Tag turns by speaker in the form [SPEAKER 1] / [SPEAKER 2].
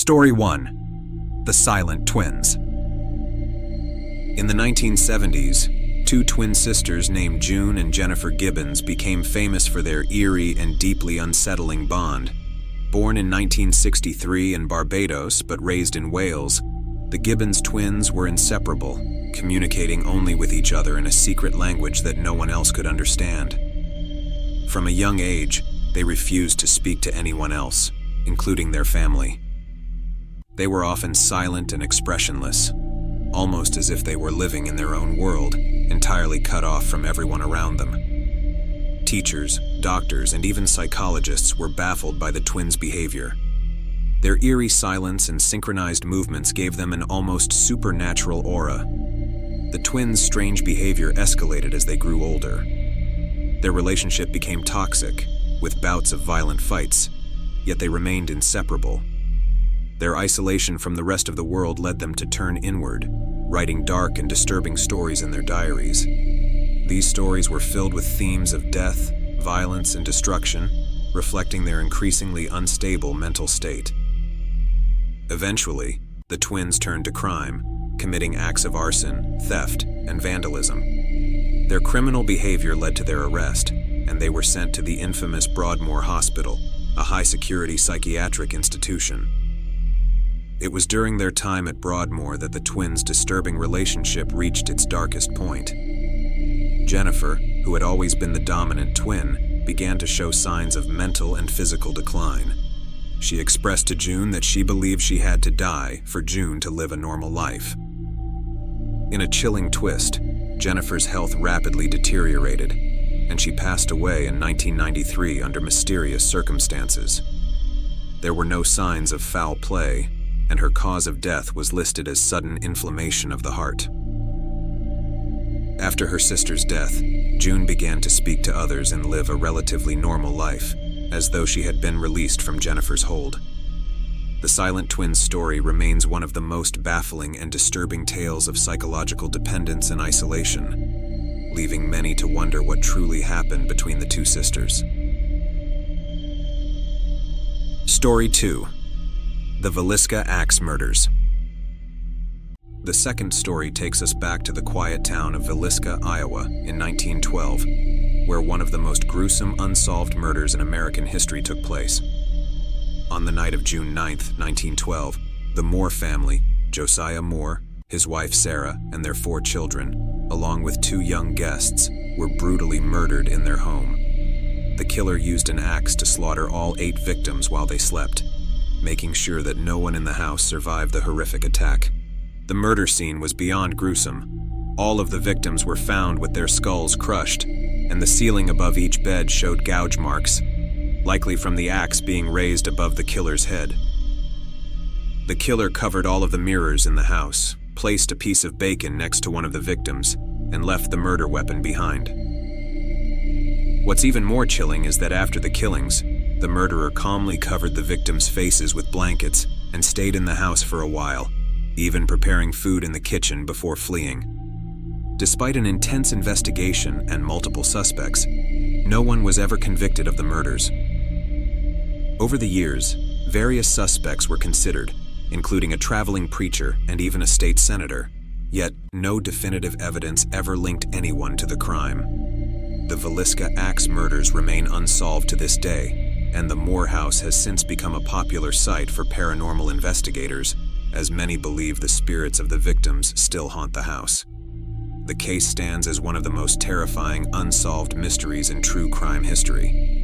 [SPEAKER 1] Story 1. The Silent Twins. In the 1970s, two twin sisters named June and Jennifer Gibbons became famous for their eerie and deeply unsettling bond. Born in 1963 in Barbados but raised in Wales, the Gibbons twins were inseparable, communicating only with each other in a secret language that no one else could understand. From a young age, they refused to speak to anyone else, including their family. They were often silent and expressionless, almost as if they were living in their own world, entirely cut off from everyone around them. Teachers, doctors, and even psychologists were baffled by the twins' behavior. Their eerie silence and synchronized movements gave them an almost supernatural aura. The twins' strange behavior escalated as they grew older. Their relationship became toxic, with bouts of violent fights, yet they remained inseparable. Their isolation from the rest of the world led them to turn inward, writing dark and disturbing stories in their diaries. These stories were filled with themes of death, violence, and destruction, reflecting their increasingly unstable mental state. Eventually, the twins turned to crime, committing acts of arson, theft, and vandalism. Their criminal behavior led to their arrest, and they were sent to the infamous Broadmoor Hospital, a high-security psychiatric institution. It was during their time at Broadmoor that the twins' disturbing relationship reached its darkest point. Jennifer, who had always been the dominant twin, began to show signs of mental and physical decline. She expressed to June that she believed she had to die for June to live a normal life. In a chilling twist, Jennifer's health rapidly deteriorated, and she passed away in 1993 under mysterious circumstances. There were no signs of foul play, and her cause of death was listed as sudden inflammation of the heart. After her sister's death, June began to speak to others and live a relatively normal life, as though she had been released from Jennifer's hold. The Silent Twins story remains one of the most baffling and disturbing tales of psychological dependence and isolation, leaving many to wonder what truly happened between the two sisters. Story 2. The Villisca Axe Murders. The second story takes us back to the quiet town of Villisca, Iowa, in 1912, where one of the most gruesome unsolved murders in American history took place. On the night of June 9, 1912, the Moore family, Josiah Moore, his wife Sarah, and their 4 children, along with 2 young guests, were brutally murdered in their home. The killer used an axe to slaughter all 8 victims while they slept, making sure that no one in the house survived the horrific attack. The murder scene was beyond gruesome. All of the victims were found with their skulls crushed, and the ceiling above each bed showed gouge marks, likely from the axe being raised above the killer's head. The killer covered all of the mirrors in the house, placed a piece of bacon next to one of the victims, and left the murder weapon behind. What's even more chilling is that after the killings, the murderer calmly covered the victims' faces with blankets and stayed in the house for a while, even preparing food in the kitchen before fleeing. Despite an intense investigation and multiple suspects, no one was ever convicted of the murders. Over the years, various suspects were considered, including a traveling preacher and even a state senator, yet no definitive evidence ever linked anyone to the crime. The Villisca Axe murders remain unsolved to this day, and the Moore House has since become a popular site for paranormal investigators, as many believe the spirits of the victims still haunt the house. The case stands as one of the most terrifying unsolved mysteries in true crime history.